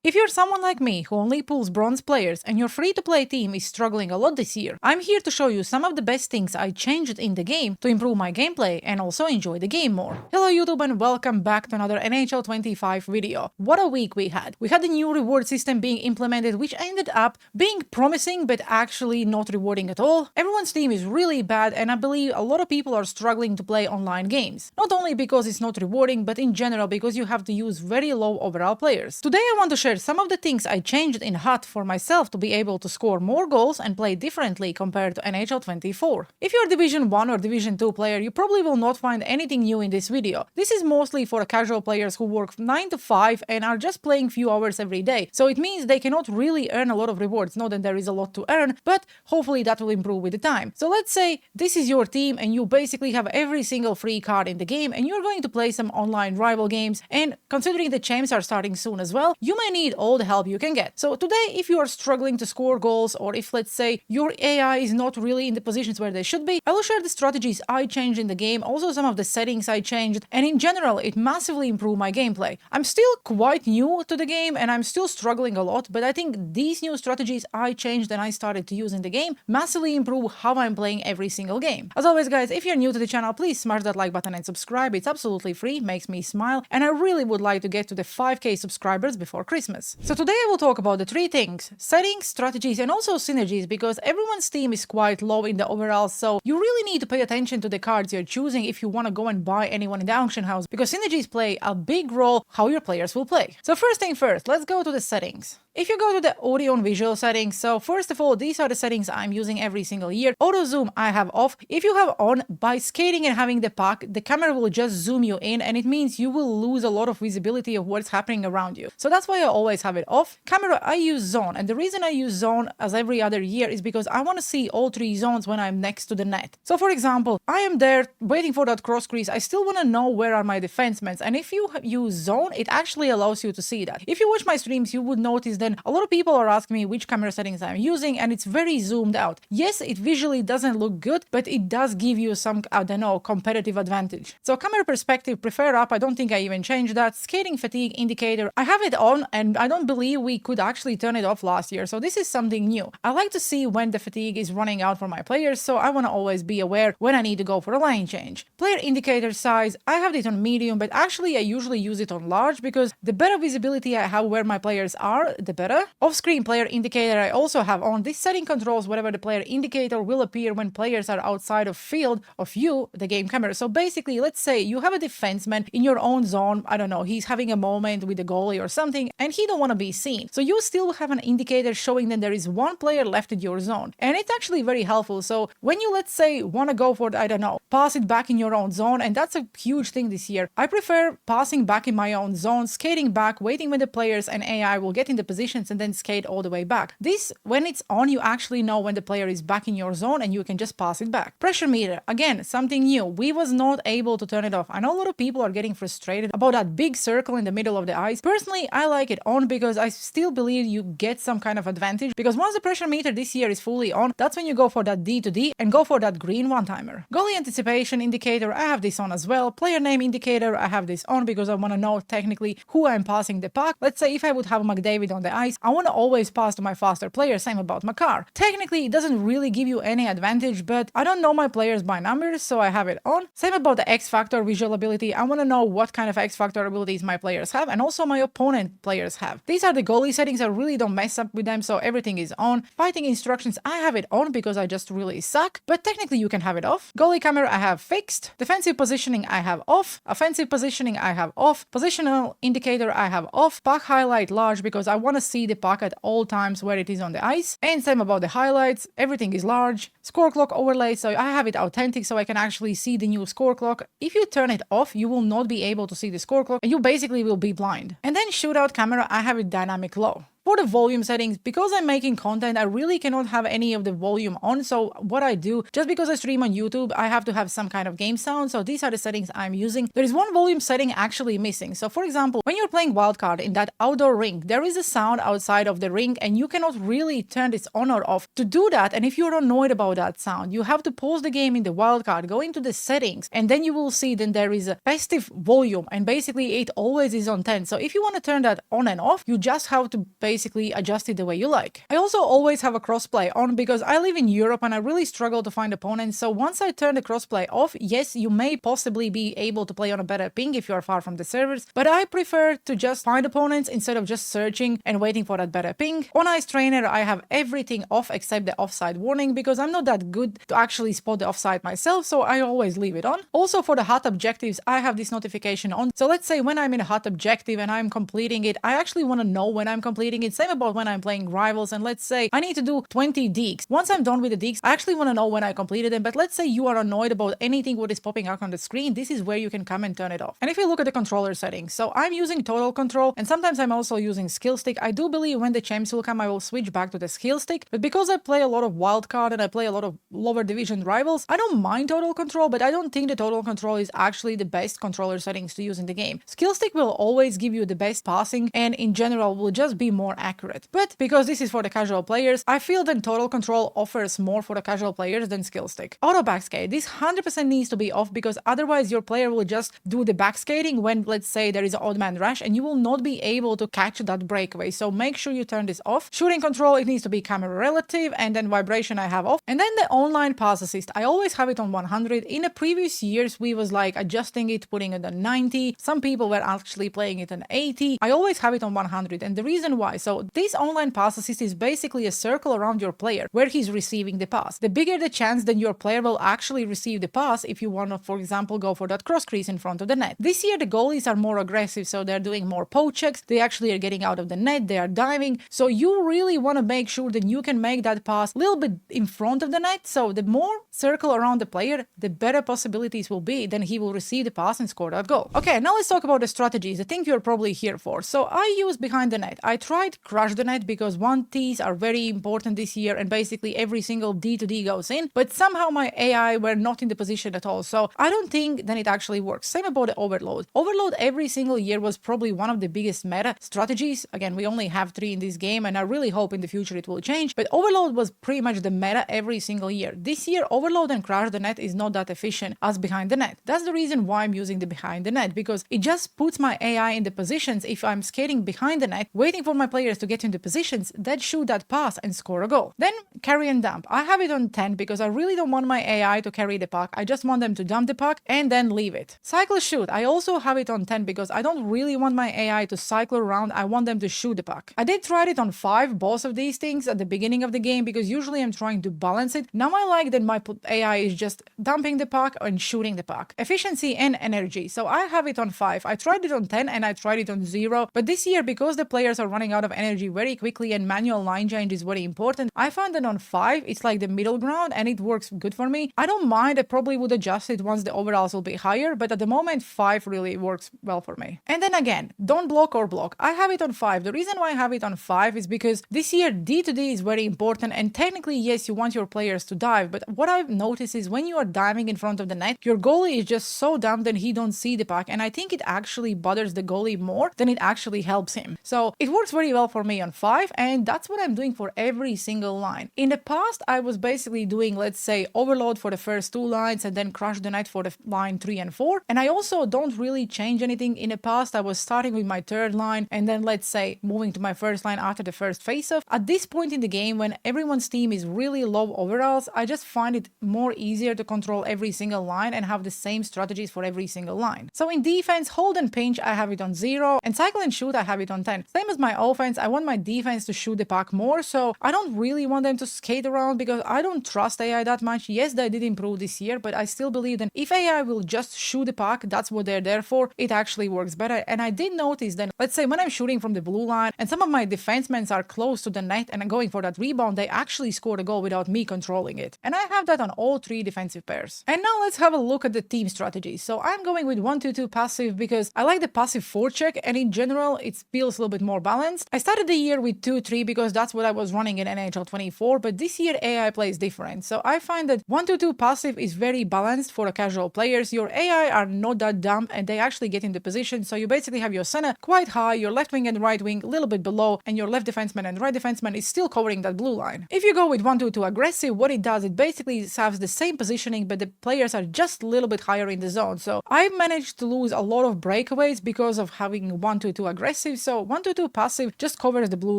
If you're someone like me who only pulls bronze players and your free-to-play team is struggling a lot this year, I'm here to show you some of the best things I changed in the game to improve my gameplay and also enjoy the game more. Hello YouTube and welcome back to another NHL 25 video. What a week we had. We had a new reward system being implemented which ended up being promising but actually not rewarding at all. Everyone's team is really bad and I believe a lot of people are struggling to play online games. Not only because it's not rewarding but in general because you have to use very low overall players. Today I want to share some of the things I changed in HUT for myself to be able to score more goals and play differently compared to NHL 24. If you're Division 1 or Division 2 player, you probably will not find anything new in this video. This is mostly for casual players who work 9 to 5 and are just playing few hours every day. So it means they cannot really earn a lot of rewards. Not that there is a lot to earn, but hopefully that will improve with the time. So let's say this is your team and you basically have every single free card in the game and you're going to play some online rival games, and considering the champs are starting soon as well, you may need all the help you can get. So today, if you are struggling to score goals or if let's say your AI is not really in the positions where they should be, I will share the strategies I changed in the game, also some of the settings I changed, and in general it massively improved my gameplay. I'm still quite new to the game and I'm still struggling a lot, but I think these new strategies I changed and I started to use in the game massively improve how I'm playing every single game. As always guys, if you're new to the channel, please smash that like button and subscribe. It's absolutely free, makes me smile, and I really would like to get to the 5k subscribers before Christmas. So today I will talk about the three things: settings, strategies, and also synergies, because everyone's team is quite low in the overall, so you really need to pay attention to the cards you're choosing if you want to go and buy anyone in the auction house, because synergies play a big role how your players will play. So first thing first, let's go to the settings. If you go to the audio and visual settings, so first of all, these are the settings I'm using every single year. Auto zoom I have off. If you have on, by skating and having the puck, the camera will just zoom you in and it means you will lose a lot of visibility of what's happening around you. So that's why I always have it off. Camera, I use zone, and the reason I use zone as every other year is because I want to see all three zones when I'm next to the net. So for example, I am there waiting for that cross crease. I still want to know where are my defensemen, and if you use zone, it actually allows you to see that. If you watch my streams, you would notice then a lot of people are asking me which camera settings I'm using, and it's very zoomed out. Yes, it visually doesn't look good, but it does give you some, I don't know, competitive advantage. So camera perspective, prefer up. I don't think I even changed that. Skating fatigue indicator, I have it on, and I don't believe we could actually turn it off last year. So this is something new. I like to see when the fatigue is running out for my players, so I want to always be aware when I need to go for a line change. Player indicator size, I have it on medium, but actually I usually use it on large because the better visibility I have where my players are, the better. Off-screen player indicator I also have on. This setting controls whatever the player indicator will appear when players are outside of field of view, the game camera. So basically, let's say you have a defenseman in your own zone, I don't know, he's having a moment with the goalie or something, and he don't want to be seen. So you still have an indicator showing that there is one player left in your zone. And it's actually very helpful. So when you, let's say, want to go for, I don't know, pass it back in your own zone, and that's a huge thing this year. I prefer passing back in my own zone, skating back, waiting when the players and AI will get in the positions and then skate all the way back. This, when it's on, you actually know when the player is back in your zone and you can just pass it back. Pressure meter, again, something new. We was not able to turn it off. I know a lot of people are getting frustrated about that big circle in the middle of the ice. Personally, I like it on because I still believe you get some kind of advantage, because once the pressure meter this year is fully on, that's when you go for that D to D and go for that green one-timer. Goalie anticipation indicator, I have this on as well. Player name indicator, I have this on because I want to know technically who I'm passing the puck. Let's say if I would have McDavid on the ice, I want to always pass to my faster player. Same about Makar. Technically, it doesn't really give you any advantage, but I don't know my players by numbers, so I have it on. Same about the X Factor visual ability. I want to know what kind of X Factor abilities my players have and also my opponent players have. These are the goalie settings. I really don't mess up with them, so everything is on. Fighting instructions, I have it on because I just really suck, but technically you can have it off. Goalie camera, I have fixed. Defensive positioning, I have off. Offensive positioning, I have off. Positional indicator, I have off. Puck highlight large because I want to see the puck at all times where it is on the ice. And same about the highlights, everything is large. Score clock overlay, so I have it authentic so I can actually see the new score clock. If you turn it off, you will not be able to see the score clock and you basically will be blind. And then shootout camera, I have it dynamic low. For the volume settings, because I'm making content, I really cannot have any of the volume on. So what I do, just because I stream on YouTube, I have to have some kind of game sound. So these are the settings I'm using. There is one volume setting actually missing. So for example, when you're playing wildcard in that outdoor ring, there is a sound outside of the ring and you cannot really turn this on or off. To do that, and if you're annoyed about that sound, you have to pause the game in the wildcard, go into the settings, and then you will see then there is a festive volume, and basically it always is on 10. So if you want to turn that on and off, you just have to basically adjust it the way you like. I also always have a crossplay on because I live in Europe and I really struggle to find opponents. So once I turn the crossplay off, yes, you may possibly be able to play on a better ping if you are far from the servers, but I prefer to just find opponents instead of just searching and waiting for that better ping. On Ice Trainer, I have everything off except the offside warning because I'm not that good to actually spot the offside myself, so I always leave it on. Also for the hot objectives, I have this notification on. So let's say when I'm in a hot objective and I'm completing it, I actually want to know when I'm completing it. Same about when I'm playing rivals, and let's say I need to do 20 deeks. Once I'm done with the deeks, I actually want to know when I completed them. But let's say you are annoyed about anything what is popping up on the screen, this is where you can come and turn it off. And if you look at the controller settings, so I'm using total control and sometimes I'm also using skill stick. I do believe when the champs will come, I will switch back to the skill stick, but because I play a lot of wildcard and I play a lot of lower division rivals, I don't mind total control, but I don't think the total control is actually the best controller settings to use in the game. Skill stick will always give you the best passing and in general will just be more accurate. But because this is for the casual players, I feel that total control offers more for the casual players than skill stick. Auto backskate, this 100% needs to be off because otherwise your player will just do the backskating when, let's say, there is an odd man rush and you will not be able to catch that breakaway. So make sure you turn this off. Shooting control, it needs to be camera relative, and then vibration I have off. And then the online pass assist, I always have it on 100. In the previous years, we was like adjusting it, putting it on 90. Some people were actually playing it on 80. I always have it on 100. And the reason why, so this online pass assist is basically a circle around your player where he's receiving the pass. The bigger the chance that your player will actually receive the pass if you want to, for example, go for that cross crease in front of the net. This year, the goalies are more aggressive, so they're doing more poke checks. They actually are getting out of the net. They are diving. So you really want to make sure that you can make that pass a little bit in front of the net. So the more circle around the player, the better possibilities will be. Then he will receive the pass and score that goal. Okay, now let's talk about the strategies, the thing you're probably here for. So I use behind the net. I tried crush the net because 1Ts are very important this year and basically every single D2D goes in, but somehow my AI were not in the position at all. So I don't think then it actually works. Same about the overload. Overload every single year was probably one of the biggest meta strategies. Again, we only have 3 in this game and I really hope in the future it will change, but overload was pretty much the meta every single year. This year, overload and crush the net is not that efficient as behind the net. That's the reason why I'm using the behind the net, because it just puts my AI in the positions if I'm skating behind the net, waiting for my players to get into positions that shoot that pass and score a goal. Then carry and dump. I have it on 10 because I really don't want my AI to carry the puck. I just want them to dump the puck and then leave it. Cycle shoot. I also have it on 10 because I don't really want my AI to cycle around. I want them to shoot the puck. I did try it on 5, both of these things at the beginning of the game because usually I'm trying to balance it. Now I like that my AI is just dumping the puck and shooting the puck. Efficiency and energy. So I have it on 5. I tried it on 10 and I tried it on 0. But this year, because the players are running out of energy very quickly and manual line change is very important, I found that on 5, it's like the middle ground and it works good for me. I don't mind. I probably would adjust it once the overalls will be higher, but at the moment 5 really works well for me. And then again, don't block or block. I have it on 5. The reason why I have it on 5 is because this year D2D is very important and technically yes, you want your players to dive, but what I've noticed is when you are diving in front of the net, your goalie is just so dumb that he don't see the puck, and I think it actually bothers the goalie more than it actually helps him. So it works very well for me on 5, and that's what I'm doing for every single line. In the past, I was basically doing, let's say, overload for the first 2 lines and then crush the net for the line 3 and 4. And I also don't really change anything. In the past, I was starting with my 3rd line and then, let's say, moving to my 1st line after the first face-off. At this point in the game, when everyone's team is really low overalls, I just find it more easier to control every single line and have the same strategies for every single line. So in defense, hold and pinch, I have it on 0, and cycle and shoot, I have it on 10. Same as my offense, I want my defense to shoot the puck more, so I don't really want them to skate around because I don't trust AI that much. Yes, they did improve this year, but I still believe that if AI will just shoot the puck, that's what they're there for, it actually works better. And I did notice that, let's say when I'm shooting from the blue line and some of my defensemen are close to the net and I'm going for that rebound, they actually scored a goal without me controlling it. And I have that on all 3 defensive pairs. And now let's have a look at the team strategies. So I'm going with 1-2-2 passive because I like the passive forecheck and in general it feels a little bit more balanced. I started the year with 2-3 because that's what I was running in NHL 24, but this year AI plays different. So I find that 1-2 passive is very balanced for casual players. Your AI are not that dumb and they actually get into position. So you basically have your center quite high, your left wing and right wing a little bit below, and your left defenseman and right defenseman is still covering that blue line. If you go with 1-2 aggressive, what it does, it basically has the same positioning, but the players are just a little bit higher in the zone. So I managed to lose a lot of breakaways because of having 1-2 aggressive. So 1-2 passive just covers the blue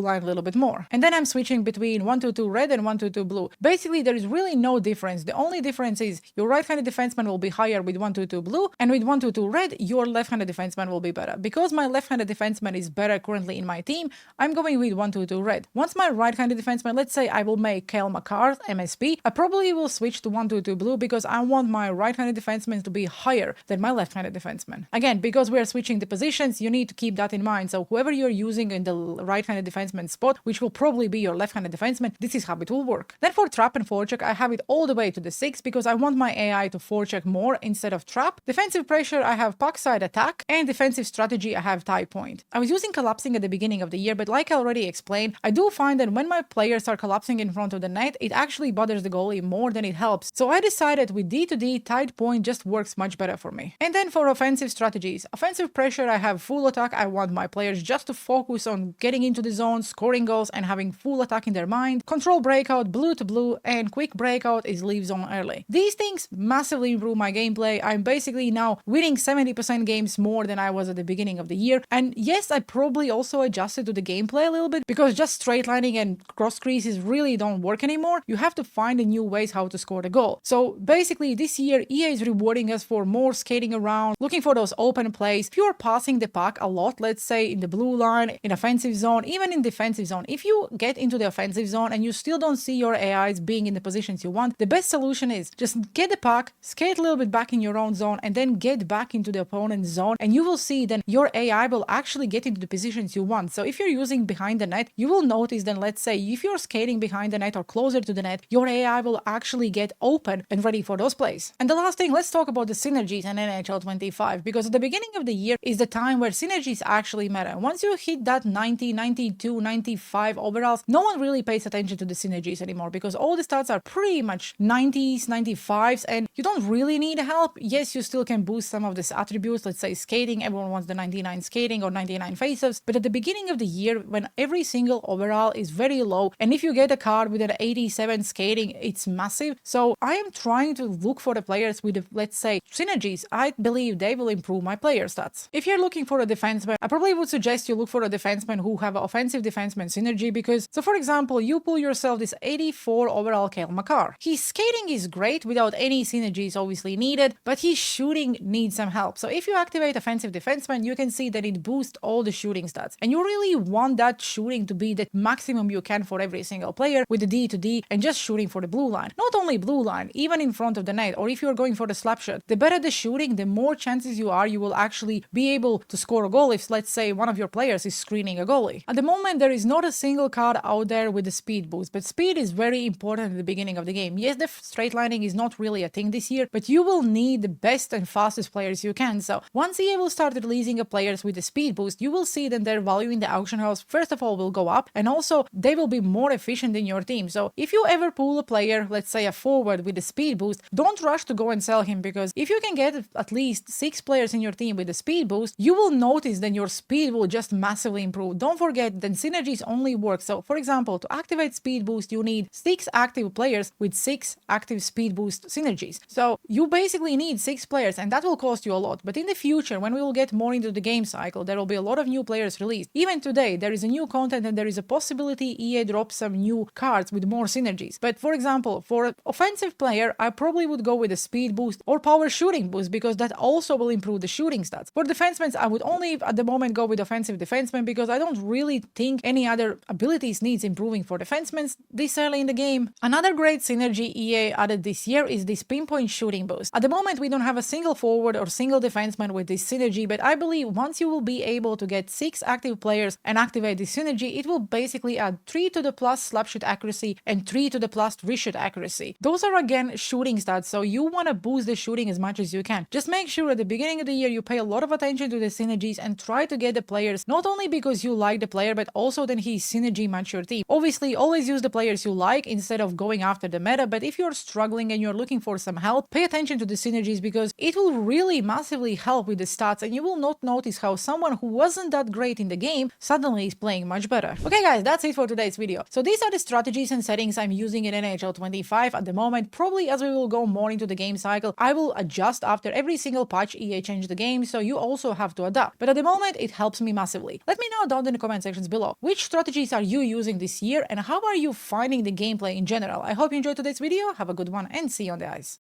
line a little bit more. And then I'm switching between 1-2 red and 1-2 blue. Basically, there is really no difference. The only difference is your right-handed defenseman will be higher with 1-2 blue, and with 1-2 red, your left-handed defenseman will be better. Because my left-handed defenseman is better currently in my team, I'm going with 1-2 red. Once my right-handed defenseman, let's say I will make Cale Makar MSP, I probably will switch to 1-2 blue because I want my right-handed defenseman to be higher than my left-handed defenseman. Again, because we are switching the positions, you need to keep that in mind. So whoever you're using in the right-handed defenseman spot, which will probably be your left-handed defenseman, this is how it will work. Then for trap and forecheck, I have it all the way to the 6 because I want my AI to forecheck more instead of trap. Defensive pressure, I have puck side attack, and defensive strategy, I have tie point. I was using collapsing at the beginning of the year, but like I already explained, I do find that when my players are collapsing in front of the net, it actually bothers the goalie more than it helps. So I decided with D2D, tight point just works much better for me. And then for offensive strategies, offensive pressure, I have full attack. I want my players just to focus on getting into the zone, scoring goals, and having full attack in their mind. Control breakout, blue to blue, and quick breakout is leave zone early. These things massively improve my gameplay. I'm basically now winning 70% games more than I was at the beginning of the year. And yes, I probably also adjusted to the gameplay a little bit because just straight lining and cross creases really don't work anymore. You have to find new ways how to score the goal. So basically this year EA is rewarding us for more skating around, looking for those open plays. If you're passing the puck a lot, let's say in the blue line, in offensive zone, even in defensive zone, if you get into the offensive zone and you still don't see your AIs being in the positions you want, the best solution is just get the puck, skate a little bit back in your own zone, and then get back into the opponent's zone, and you will see then your AI will actually get into the positions you want. So if you're using behind the net, you will notice then, let's say if you're skating behind the net or closer to the net, your AI will actually get open and ready for those plays. And the last thing, let's talk about the synergies in NHL 25, because at the beginning of the year is the time where synergies actually matter. Once you hit that 90, 92, 95 overalls, no one really pays attention to the synergies anymore because all the stats are pretty much 90s, 95s, and you don't really need help. Yes, you still can boost some of these attributes, let's say skating, everyone wants the 99 skating or 99 faceoffs, but at the beginning of the year when every single overall is very low, and if you get a card with an 87 skating, it's massive. So I am trying to look for the players with, let's say, synergies. I believe they will improve my player stats. If you're looking for a defenseman, I probably would suggest you look for a defenseman who have an offensive defenseman synergy because, so for example, you pull yourself this 84 overall Cale Makar. His skating is great without any synergies obviously needed, but his shooting needs some help. So if you activate offensive defenseman, you can see that it boosts all the shooting stats. And you really want that shooting to be the maximum you can for every single player with the D2D and just shooting for the blue line. Not only blue line, even in front of the net, or if you're going for the slap shot, the better the shooting, the more chances you will actually be able to score a goal if, let's say, one of your players is screening a goalie. At the moment, there is not a single card out there with the speed boost, but speed is very important at the beginning of the game. Yes, the straight lining is not really a thing this year, but you will need the best and fastest players you can. So once EA will start releasing players with the speed boost, you will see that their value in the auction house, first of all, will go up, and also they will be more efficient in your team. So if you ever pull a player, let's say a forward with the speed boost, don't rush to go and sell him, because if you can get at least 6 players in your team with the speed boost, you will notice that your speed will just massively improve. Don't forget that synergies only work. So for example, to activate speed boost, you need 6 active players with 6 active speed boost synergies. So you basically need 6 players, and that will cost you a lot. But in the future, when we will get more into the game cycle, there will be a lot of new players released. Even today, there is a new content and there is a possibility EA drops some new cards with more synergies. But for example, for an offensive player, I probably would go with a speed boost or power shooting boost, because that also will improve the shooting stats. For defensemen, I would only at the moment go with offensive defensemen, because I don't really think any other abilities needs improving for defensemen this early in the game. Another great synergy EA added this year is this pinpoint point shooting boost. At the moment, we don't have a single forward or single defenseman with this synergy, but I believe once you will be able to get 6 active players and activate this synergy, it will basically add 3 to the plus slap shot accuracy and 3 to the plus wrist shot accuracy. Those are again shooting stats, so you want to boost the shooting as much as you can. Just make sure at the beginning of the year you pay a lot of attention to the synergies and try to get the players not only because you like the player, but also then he synergy match your team. Obviously, always use the players you like instead of going after the meta, but if you're struggling and you're looking for some help, pay attention to the synergies because it will really massively help with the stats and you will not notice how someone who wasn't that great in the game suddenly is playing much better. Okay guys, that's it for today's video. So these are the strategies and settings I'm using in NHL 25 at the moment. Probably as we will go more into the game cycle, I will adjust after every single patch EA changed the game, so you also have to adapt. But at the moment, it helps me massively. Let me know down in the comment sections below. Which strategies are you using this year and how are you finding the gameplay in general? I hope you enjoyed today's video. Have a good one and see you on the ice.